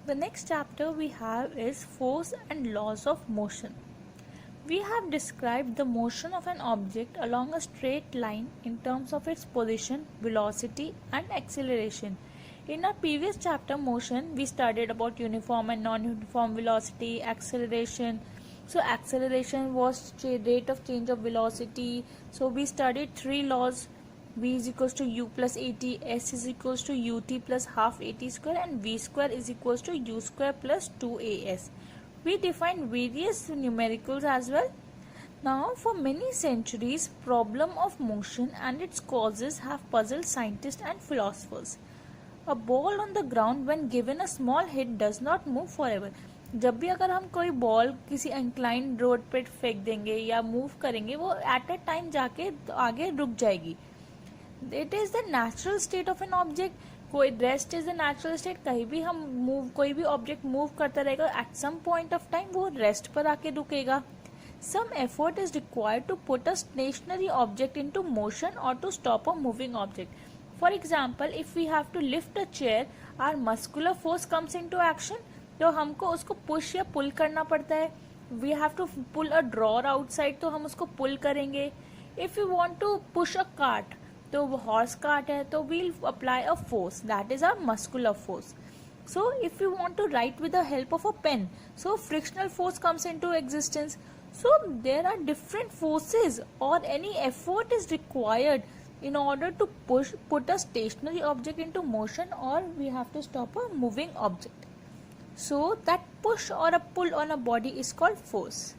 The next chapter we have is force and laws of motion. We have described the motion of an object along a straight line in terms of its position, velocity and acceleration. In our previous chapter motion, we studied about uniform and non-uniform velocity, acceleration. So acceleration was rate of change of velocity. So we studied three laws: v is equals to u plus at, s is equals to ut plus half at square, and v square is equals to u square plus 2as. We defined various numericals as well. Now, for many centuries, problem of motion and its causes have puzzled scientists and philosophers. A ball on the ground when given a small hit does not move forever. जब भी अगर हम कोई ball किसी incline road पे फेंक देंगे या मूव करेंगे, वो एट अ टाइम जाके आगे रुक जाएगी. It is the natural state of an object. कोई rest is the natural state. कहीं भी हम मूव, कोई भी ऑब्जेक्ट मूव करता रहेगा, at some point of time वो रेस्ट पर आके रुकेगा. Some effort is required to put a stationary object into motion और to stop a moving object. For example, if we have to lift a chair, our muscular force comes into action. तो हमको उसको push या pull करना पड़ता है. We have to pull a drawer outside, तो हम उसको पुल करेंगे. If you want to push a cart, तो वो हॉर्स कार्ट है, तो we'll apply a force, that is our muscular force. So if you want to write with the help of a pen, so frictional force comes into existence. So there are different forces or any effort is required in order to put a stationary object into motion, or we have to stop a moving object. So that push or a pull on a body is called force.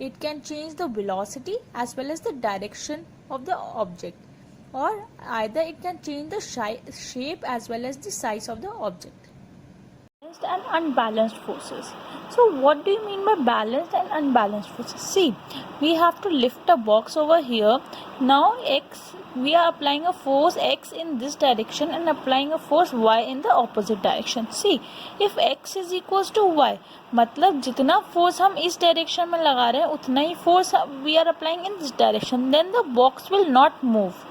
It can change the velocity as well as the direction of the object, or either it can change the shape as well as the size of the object. Balanced and unbalanced forces. So what do you mean by balanced and unbalanced forces? See, we have to lift a box over here. Now we are applying a force x in this direction and applying a force y in the opposite direction. See, if x is equals to y, मतलब जितना force हम इस direction में लगा रहे हैं उतना ही force we are applying in this direction, then the box will not move,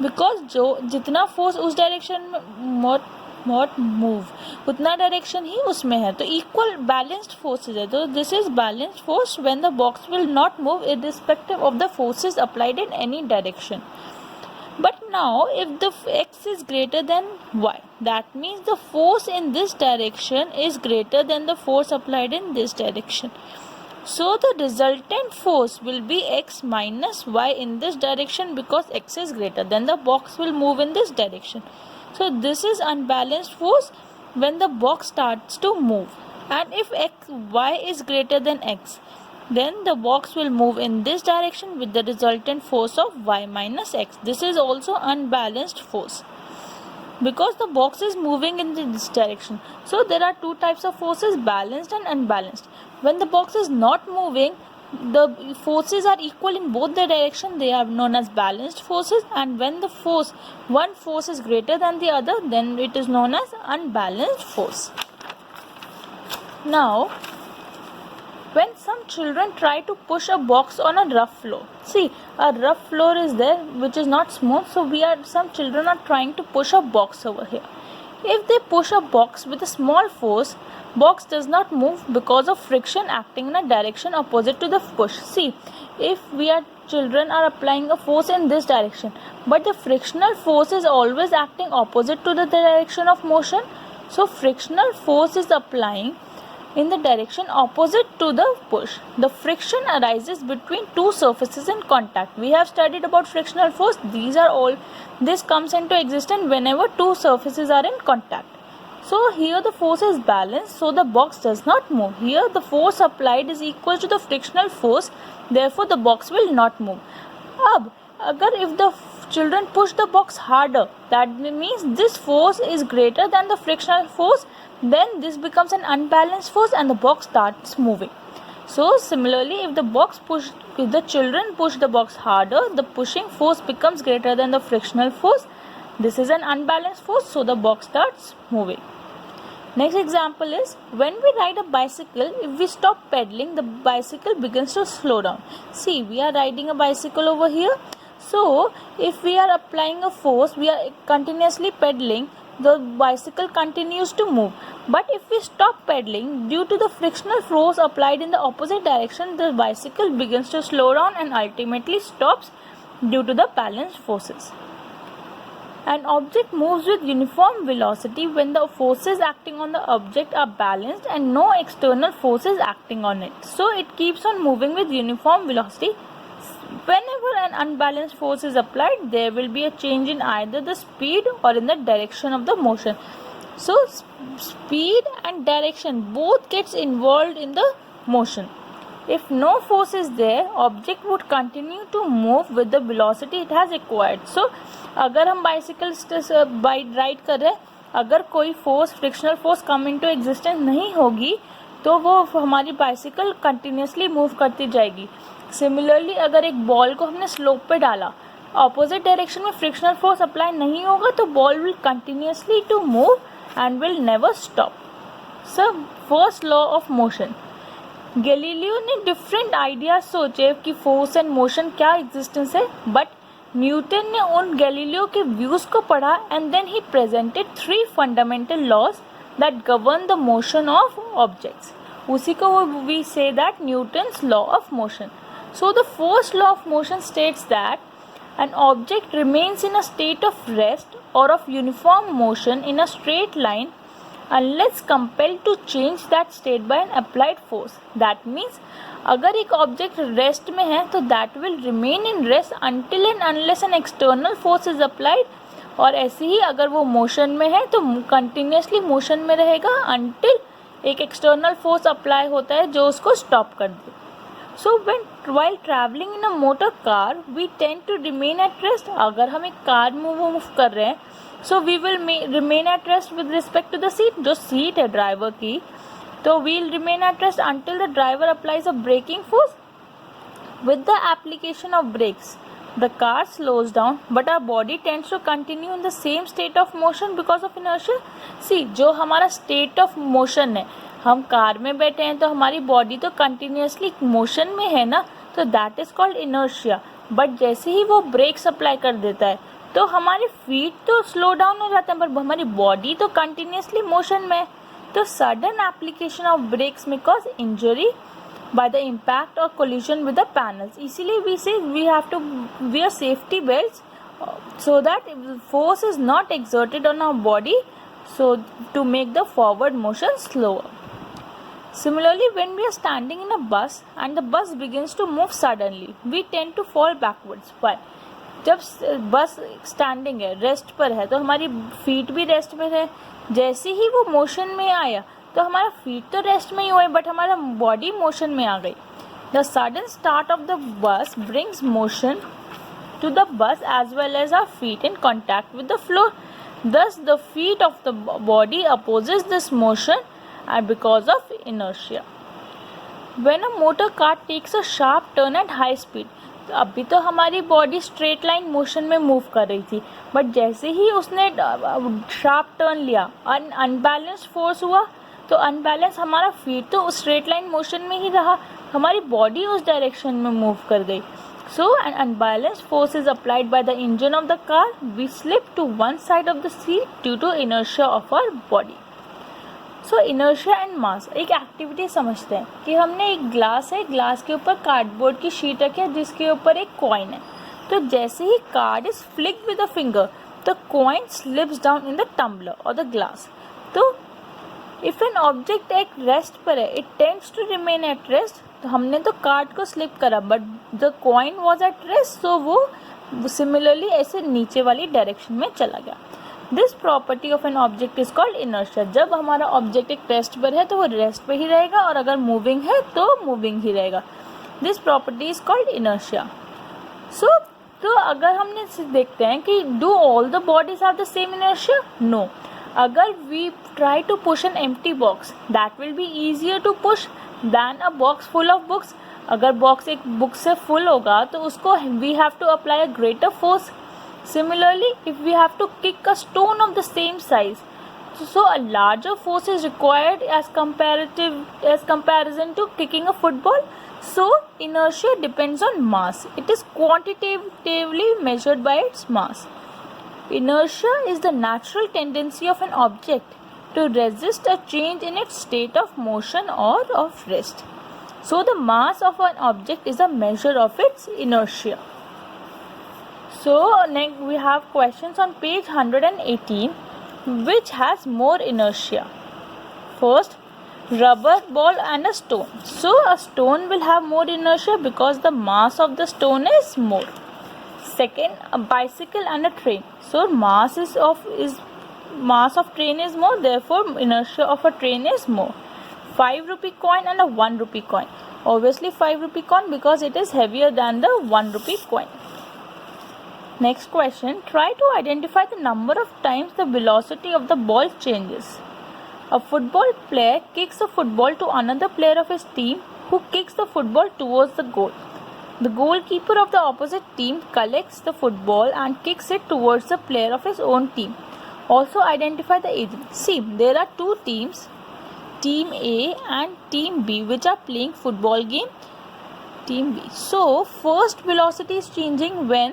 because जो जितना force उस direction में not move, उतना डायरेक्शन ही उसमें है. तो इक्वल बैलेंस्ड फोर्सेज है. तो this is balanced force when the box will not move irrespective of the forces applied in any direction. But now if the x is greater than y, that means the force in this direction is greater than the force applied in this direction. So the resultant force will be x minus y in this direction, because x is greater, then the box will move in this direction. So this is unbalanced force when the box starts to move. And if y is greater than x, then the box will move in this direction with the resultant force of y minus x. This is also unbalanced force because the box is moving in this direction. So there are two types of forces, balanced and unbalanced. When the box is not moving, the forces are equal in both the direction, they are known as balanced forces. And when the one force is greater than the other, then it is known as unbalanced force. Now, when some children try to push a box on a rough floor, see, a rough floor is there which is not smooth, so some children are trying to push a box over here. If they push a box with a small force, box does not move because of friction acting in a direction opposite to the push. See, if children are applying a force in this direction, but the frictional force is always acting opposite to the direction of motion, so frictional force is applying in the direction opposite to the push. The friction arises between two surfaces in contact. We have studied about frictional force. This comes into existence whenever two surfaces are in contact. So here the force is balanced, so the box does not move. Here the force applied is equal to the frictional force, therefore the box will not move. If the children push the box harder, that means this force is greater than the frictional force, then this becomes an unbalanced force and the box starts moving. So similarly, if the children push the box harder, the pushing force becomes greater than the frictional force. This is an unbalanced force, so the box starts moving. Next example is, when we ride a bicycle, if we stop pedaling, the bicycle begins to slow down. See, we are riding a bicycle over here. So if we are applying a force, we are continuously pedaling, the bicycle continues to move. But if we stop pedaling, due to the frictional force applied in the opposite direction, the bicycle begins to slow down and ultimately stops due to the balance forces. An object moves with uniform velocity when the forces acting on the object are balanced and no external forces acting on it. So it keeps on moving with uniform velocity. Whenever an unbalanced force is applied, there will be a change in either the speed or in the direction of the motion. So speed and direction both gets involved in the motion. If no force is there, object would continue to move with the velocity it has acquired. So अगर हम bicycle ride कर रहे हैं, अगर कोई force frictional force come into existence नहीं होगी तो वो हमारी बाइसिकल कंटिन्यूसली मूव करती जाएगी. सिमिलरली अगर एक बॉल को हमने स्लोप पे डाला, ऑपोजिट डायरेक्शन में फ्रिक्शनल फोर्स अप्लाई नहीं होगा तो ball will continuously to move and will never stop. So first law of motion. Galileo ने डिफरेंट आइडियाज सोचे कि फोर्स एंड मोशन क्या एग्जिस्टेंस है, बट न्यूटन ने उन गैलीलियो के व्यूज को पढ़ा एंड देन ही presented 3 fundamental laws that govern the motion of objects. उसी को we say that Newton's law of motion. So the first law of motion states that an object remains in a state of rest or of uniform motion in a straight line unless compelled to change that state by an applied force. That means अगर एक object rest में है तो that will remain in rest until and unless an external force is applied, और ऐसे ही अगर वो motion में है तो कंटिन्यूसली मोशन में रहेगा until एक एक्सटर्नल फोर्स अप्लाई होता है जो उसको स्टॉप कर दे. So while traveling in a motor car, we tend to remain at rest. अगर हम एक कार मूव कर रहे हैं, so we will remain at rest with respect to the seat. जो सीट है ड्राइवर की, तो we'll remain at rest until the driver applies a braking force. With the application of brakes, the car slows down, but our body tends to continue in the same state of motion because of inertia. See, जो हमारा state of motion है, हम car में बैठे हैं तो हमारी body तो कंटिन्यूसली मोशन में है ना, तो that is called inertia. But जैसे ही वो ब्रेक्स अप्लाई कर देता है तो हमारे फीट तो स्लो डाउन हो जाते हैं, पर हमारी बॉडी तो कंटिन्यूसली मोशन में है. तो सडन एप्लीकेशन ऑफ ब्रेक्स में cause injury by the impact or collision with the panels. इसीलिए we say we have to wear safety belts so that force is not exerted on our body, so to make the forward motion slower. Similarly, when we are standing in a bus and the bus begins to move suddenly, we tend to fall backwards. Why? जब बस standing है, rest पर है, तो हमारी feet भी rest में है. जैसे ही वो मोशन में आया तो हमारा फीट तो रेस्ट में ही हुआ है, बट हमारा बॉडी मोशन में आ गई. The sudden start of the bus brings motion to the bus as well as our feet in contact with the floor. Thus, the feet of the body opposes this motion and because of inertia. When a motor car takes a sharp turn at high speed, तो अभी तो हमारी body straight line motion में move कर रही थी, but जैसे ही उसने शार्प टर्न लिया, अनबैलेंस्ड फोर्स हुआ, तो अनबैलेंस हमारा फीट तो उस स्ट्रेट लाइन मोशन में ही रहा, हमारी बॉडी उस डायरेक्शन में मूव कर गई. So an unbalanced force is applied by the engine of the car. We slip to one side of the seat due to inertia of our body. So inertia and mass. एक activity समझते हैं कि हमने एक glass है, glass के ऊपर cardboard की शीट रखी है जिसके ऊपर एक कॉइन है. तो जैसे ही card is flicked with a finger, the coin slips down in the tumbler or the glass. तो if an object एक रेस्ट पर है, it tends to remain at rest. तो हमने तो कार्ड को स्लिप करा, but the coin was at rest, so वो सिमिलरली ऐसे नीचे वाली डायरेक्शन में चला गया. This property of an object is called inertia. जब हमारा ऑब्जेक्ट एक रेस्ट पर है तो वो रेस्ट पर ही रहेगा, और अगर मूविंग है तो मूविंग ही रहेगा. This property is called inertia. So तो अगर हमने देखते हैं कि do all the bodies have the same inertia? No. अगर we try to push an empty box, that will be easier to push than a box full of books. अगर box एक book से फुल होगा तो उसको we have to apply a greater force. Similarly if we have to kick a stone of the same size, so a larger force is required as comparison to kicking a football. So inertia depends on mass. It is quantitatively measured by its mass. Inertia is the natural tendency of an object to resist a change in its state of motion or of rest. So the mass of an object is a measure of its inertia. So next we have questions on page 118, which has more inertia. First, rubber ball and a stone. So a stone will have more inertia because the mass of the stone is more. Second, a bicycle and a train. So mass of train is more, therefore inertia of a train is more. 5 rupee coin and a 1 rupee coin. Obviously 5 rupee coin because it is heavier than the 1 rupee coin. Next question, try to identify the number of times the velocity of the ball changes. A football player kicks a football to another player of his team who kicks the football towards the goal. The goalkeeper of the opposite team collects the football and kicks it towards the player of his own team. Also identify the agent. See, there are two teams, Team A and Team B, which are playing football game. Team B. So, first velocity is changing when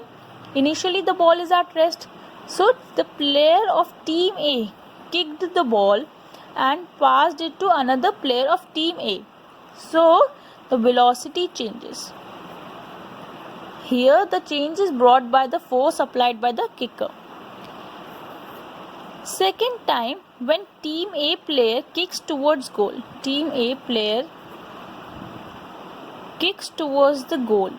initially the ball is at rest. So, the player of Team A kicked the ball and passed it to another player of Team A. So, the velocity changes. Here, the change is brought by the force applied by the kicker. Second time, when Team A player kicks towards goal. Team A player kicks towards the goal.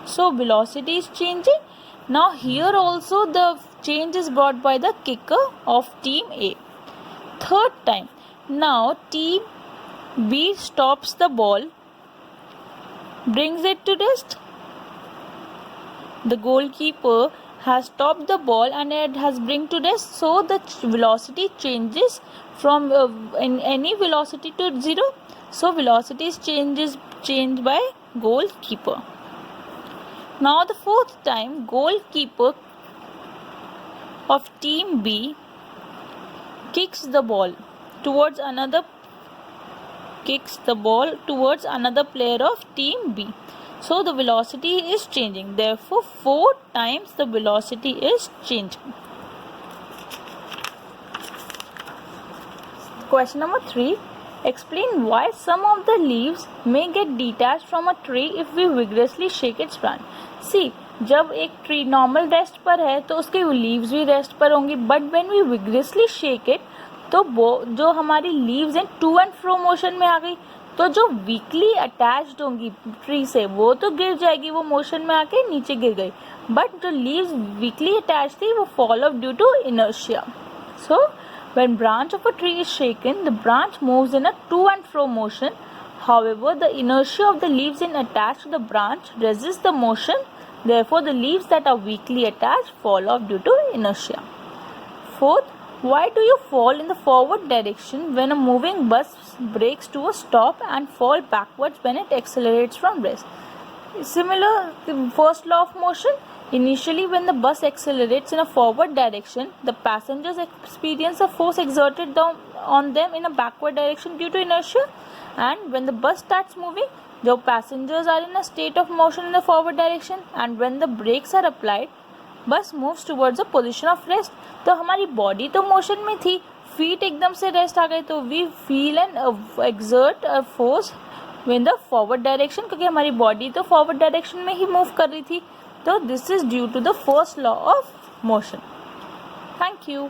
So, velocity is changing. Now, here also the change is brought by the kicker of Team A. Third time, now Team B stops the ball, brings it to rest. The goalkeeper has stopped the ball and it has bring to rest, so the velocity changes from in any velocity to 0. So velocity is changed by goalkeeper. Now the fourth time, goalkeeper of Team B kicks the ball towards another player of Team B. So the velocity is changing. Therefore, 4 times the velocity is changing. Question number 3. Explain why some of the leaves may get detached from a tree if we vigorously shake its branch. See, जब एक tree normal rest पर है तो उसके leaves भी rest पर होंगी, but when we vigorously shake it तो जो हमारी लीव्स हैं टू एंड फ्रो मोशन में आ गई, तो जो वीकली अटैच्ड होंगी ट्री से वो तो गिर जाएगी, वो मोशन में आके नीचे गिर गई, बट जो लीव्स वीकली अटैच्ड थी वो fall off due to inertia. So when branch of a tree is shaken, the branch moves in a to and fro motion. However, the inertia of the leaves attached to the branch resists the motion. Therefore, the leaves that are weakly attached fall off due to inertia. Fourth, why do you fall in the forward direction when a moving bus brakes to a stop and fall backwards when it accelerates from rest? Similar, the first law of motion. Initially, when the bus accelerates in a forward direction, the passengers experience a force exerted on them in a backward direction due to inertia. And when the bus starts moving, the passengers are in a state of motion in the forward direction. And when the brakes are applied, bus moves towards a position of rest. तो हमारी body तो motion में थी, feet एकदम से rest आ गए, तो we feel and exert a force in the forward direction, क्योंकि हमारी बॉडी तो फॉरवर्ड डायरेक्शन में ही मूव कर रही थी. So this is due to the first law of motion. Thank you.